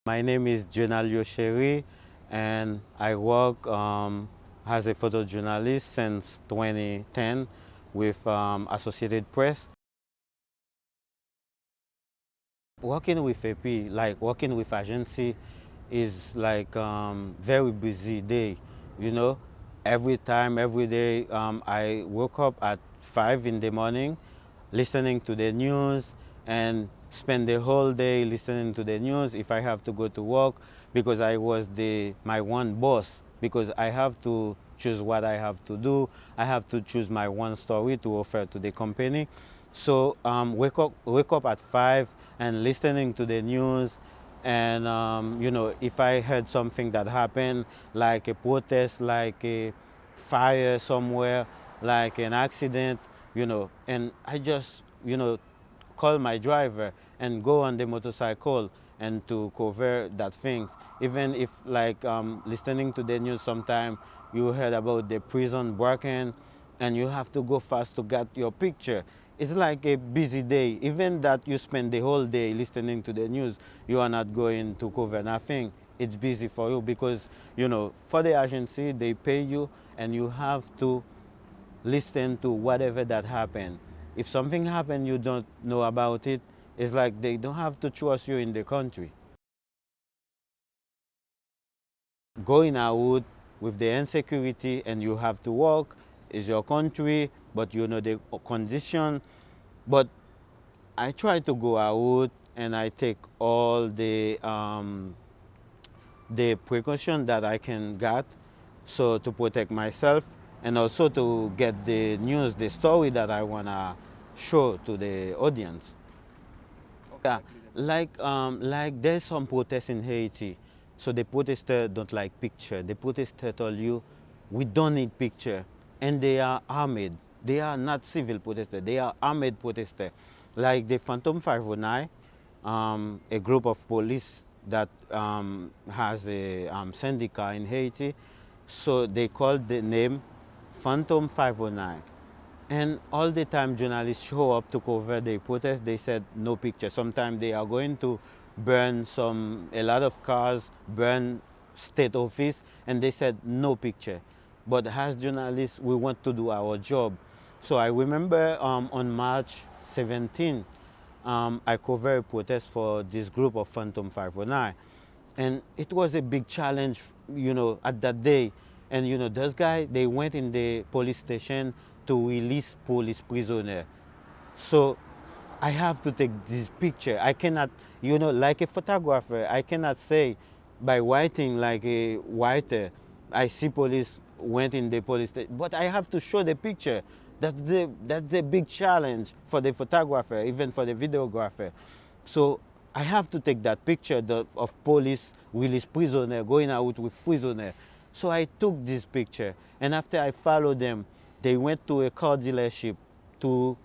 My name is Dieu-Nalio Chery, and I work as a photojournalist since 2010 with Associated Press. Working with AP, like working with agency, is like very busy day. You know, every time, every day, I woke up at 5 in the morning, listening to the news, and spend the whole day listening to the news. If I have to go to work, because I was my one boss, because I have to choose what I have to do. I have to choose my one story to offer to the company. So wake up at 5 and listening to the news, and if I heard something that happened, like a protest, like a fire somewhere, like an accident, and I just call my driver and go on the motorcycle and to cover that things. Even if like listening to the news, sometime you heard about the prison break-in and you have to go fast to get your picture. It's like a busy day. Even that you spend the whole day listening to the news, you are not going to cover nothing. It's busy for you because, for the agency, they pay you and you have to listen to whatever that happened. If something happened you don't know about it, it's like they don't have to trust you in the country. Going out with the insecurity and you have to work is your country, but you know the condition. But I try to go out and I take all the precaution that I can get, so to protect myself and also to get the news, the story that I wanna show to the audience. Yeah, like there's some protests in Haiti. So the protesters don't like picture. The protesters tell you, we don't need picture, and they are armed. They are not civil protesters. They are armed protesters, like the Phantom 509, a group of police that has a syndicate in Haiti. So they called the name Phantom 509. And all the time journalists show up to cover the protest, they said no picture. Sometimes they are going to burn a lot of cars, burn state office, and they said no picture. But as journalists, we want to do our job. So I remember on March 17, I covered a protest for this group of Phantom 509. And it was a big challenge, at that day. And those guys, they went in the police station to release police prisoner. So I have to take this picture. I cannot, like a photographer, I cannot say by writing like a writer, I see police went in the police station, but I have to show the picture. That's the big challenge for the photographer, even for the videographer. So I have to take that picture of police release prisoner, going out with prisoner. So I took this picture, and after I followed them, they went to a car dealership to,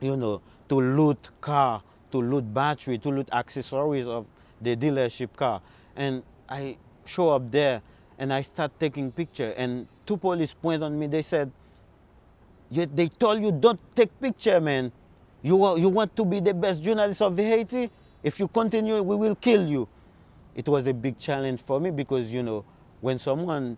you know, to loot car, to loot battery, to loot accessories of the dealership car. And I show up there and I start taking picture, and two police point on me. They said, they told you don't take picture, man. You want to be the best journalist of Haiti? If you continue, we will kill you. It was a big challenge for me because, when someone,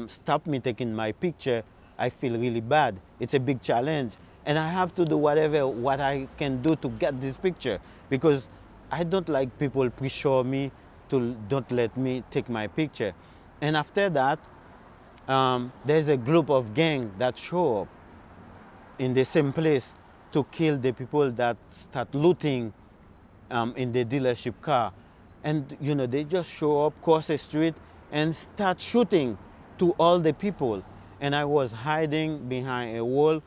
stop me taking my picture, I feel really bad. It's a big challenge. And I have to do what I can do to get this picture, because I don't like people pressure me to don't let me take my picture. And after that, there's a group of gang that show up in the same place to kill the people that start looting in the dealership car. And they just show up, cross the street, and start shooting to all the people. And I was hiding behind a wall.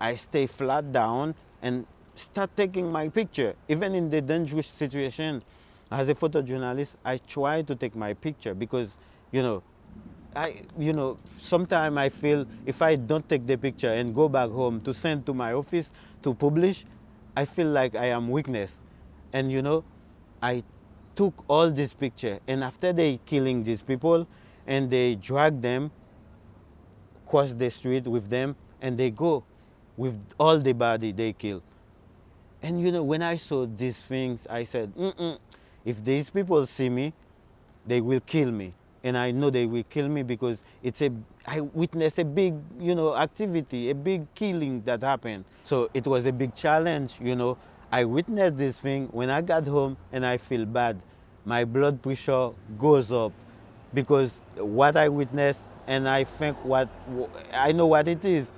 I stay flat down and start taking my picture. Even in the dangerous situation, as a photojournalist, I try to take my picture because, you know, sometimes I feel if I don't take the picture and go back home to send to my office to publish, I feel like I am weakness. And I took all this picture, and after they killing these people, and they drag them, cross the street with them, and they go with all the body they kill. And when I saw these things, I said, mm-mm, If these people see me, they will kill me. And I know they will kill me because I witnessed a big, activity, a big killing that happened. So it was a big challenge. I witnessed this thing. When I got home and I feel bad, my blood pressure goes up because what I witnessed, and I know what it is.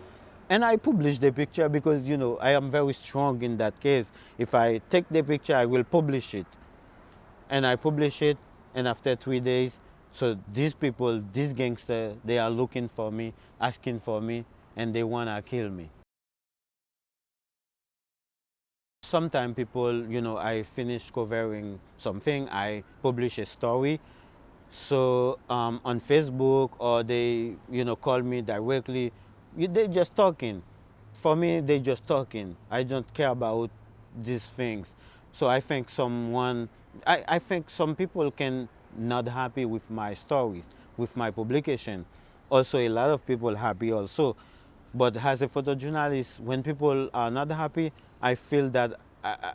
And I published the picture because, I am very strong in that case. If I take the picture, I will publish it. And I publish it, and after 3 days, so these people, these gangsters, they are looking for me, asking for me, and they wanna kill me. Sometimes people, I finish covering something, I publish a story, so on Facebook, or they, call me directly. They just talking. For me, they just talking. I don't care about these things. So I think some people can not happy with my stories, with my publication. Also, a lot of people happy also. But as a photojournalist, when people are not happy, I feel that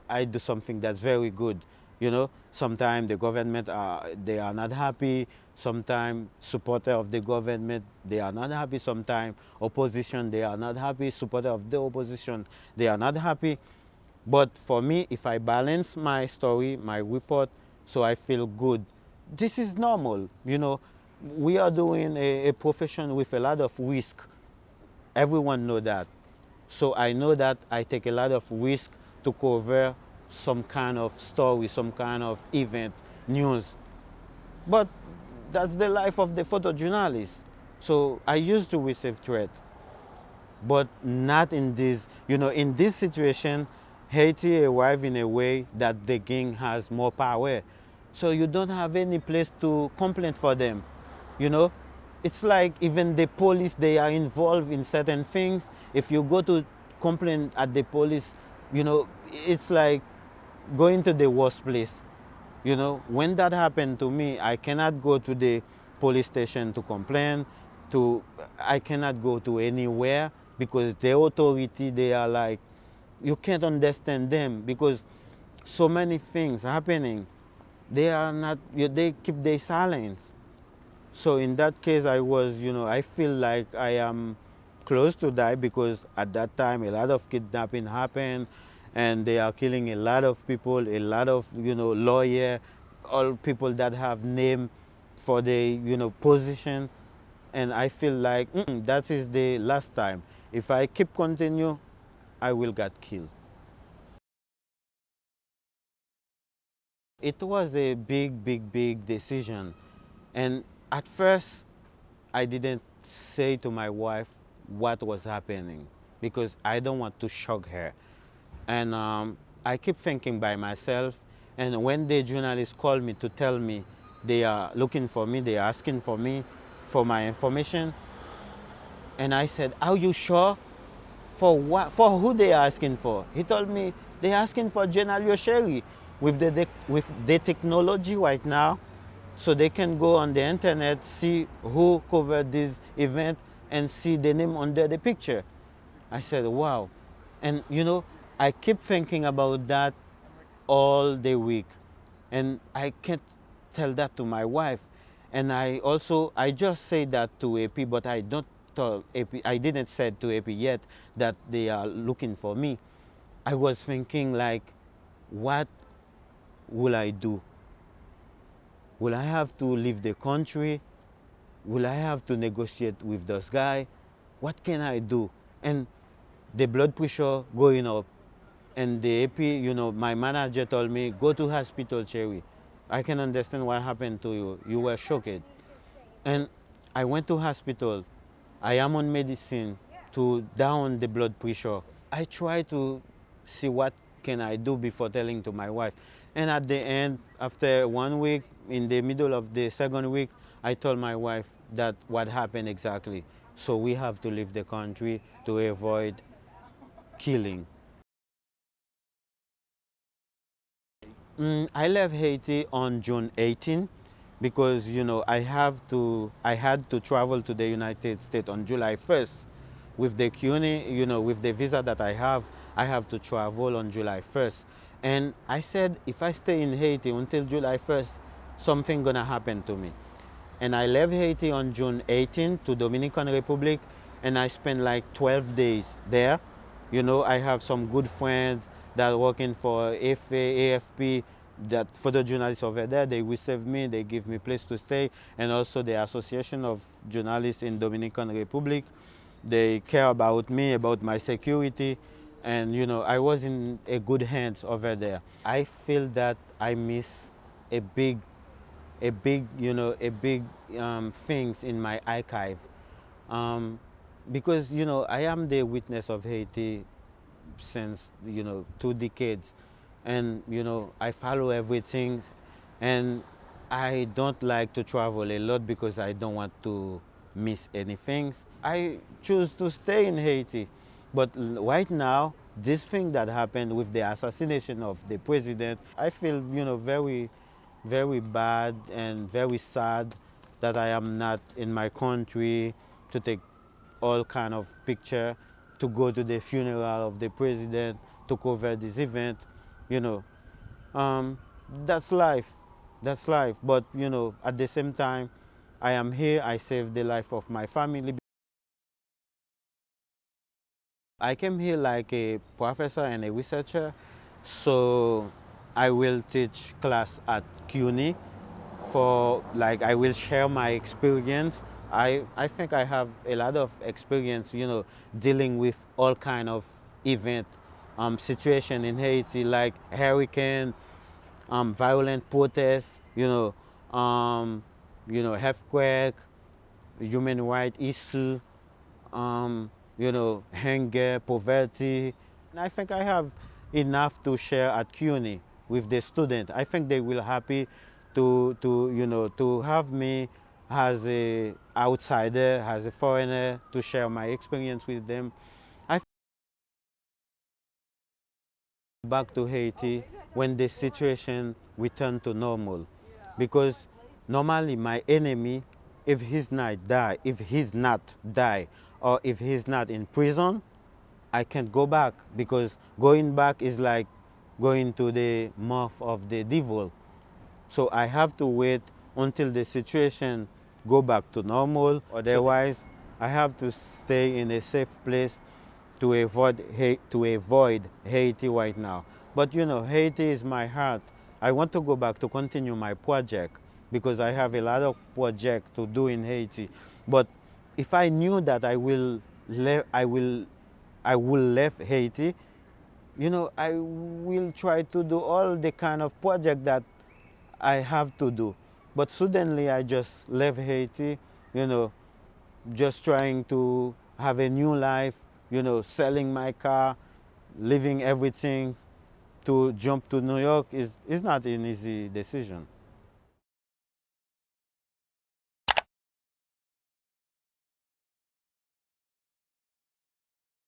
I do something that's very good. Sometimes the government they are not happy. Sometimes supporter of the government they are not happy. Sometimes opposition they are not happy. Supporter of the opposition they are not happy. But for me, if I balance my story, my report, so I feel good. This is normal. We are doing a profession with a lot of risk. Everyone know that. So I know that I take a lot of risk to cover some kind of story, some kind of event, news. But that's the life of the photojournalist. So I used to receive threats, but not in in this situation. Haiti arrived in a way that the gang has more power. So you don't have any place to complain for them. You know, it's like even the police, they are involved in certain things. If you go to complain at the police, it's like going to the worst place. When that happened to me, I cannot go to the police station to complain. I cannot go to anywhere because the authority, they are like, you can't understand them because so many things happening. They are not. They keep their silence. So in that case, I feel like I am close to die because at that time a lot of kidnapping happened, and they are killing a lot of people, a lot of lawyer, all people that have name for the position, and I feel like that is the last time. If I keep continue, I will get killed. It was a big, big, big decision, and at first I didn't say to my wife what was happening because I don't want to shock her. And I keep thinking by myself. And when the journalists call me to tell me they are looking for me, they are asking for me for my information, and I said, "Are you sure? For what? For who they are asking for?" He told me they're asking for Dieu-Nalio Chery with the technology right now, so they can go on the internet, see who covered this event, and see the name under the picture. I said, wow. And I keep thinking about that all the week. And I can't tell that to my wife. And I just say that to AP, but I don't tell AP, I didn't say to AP yet that they are looking for me. I was thinking like, what will I do? Will I have to leave the country? Will I have to negotiate with those guys? What can I do? And the blood pressure going up. And the AP, my manager told me, go to hospital, Chery. I can understand what happened to you. You were shocked. And I went to hospital. I am on medicine to down the blood pressure. I try to see what can I do before telling to my wife. And at the end, after 1 week, in the middle of the second week, I told my wife that what happened exactly. So we have to leave the country to avoid killing. I left Haiti on June 18 because I had to travel to the United States on July 1st. With the CUNY, with the visa that I have to travel on July 1st. And I said, if I stay in Haiti until July 1st, something gonna happen to me. And I left Haiti on June 18th to Dominican Republic, and I spent like 12 days there. You know, I have some good friends that are working for AFP, that photojournalists over there. They receive me, they give me place to stay, and also the Association of Journalists in Dominican Republic. They care about me, about my security, and you know, I was in a good hands over there. I feel that I miss a big a big things in my archive, um, because you know I am the witness of Haiti since 2 decades, and you know I follow everything, and I don't like to travel a lot because I don't want to miss anything. I choose to stay in Haiti, but right now this thing that happened with the assassination of the president, I feel very bad and very sad that I am not in my country to take all kind of picture, to go to the funeral of the president, to cover this event. You know, um, that's life. That's life. But you know, at the same time, I am here. I saved the life of my family. I came here like a professor and a researcher, so I will teach class at CUNY for like I will share my experience. I think I have a lot of experience, you know, dealing with all kind of event situation in Haiti, like hurricane, violent protests, earthquake, human rights issue, um, hunger, poverty. And I think I have enough to share at CUNY with the student. I think they will happy to have me as a outsider, as a foreigner, to share my experience with them. I back to Haiti when the situation returned to normal, because normally my enemy, if he's not die, or if he's not in prison, I can't go back, because going back is like going to the mouth of the devil. So I have to wait until the situation go back to normal. Otherwise, I have to stay in a safe place to avoid Haiti right now. But you know, Haiti is my heart. I want to go back to continue my project because I have a lot of projects to do in Haiti. But if I knew that I will leave Haiti, you know, I will try to do all the kind of project that I have to do. But suddenly I just left Haiti, you know, just trying to have a new life, you know, selling my car, leaving everything to jump to New York is not an easy decision.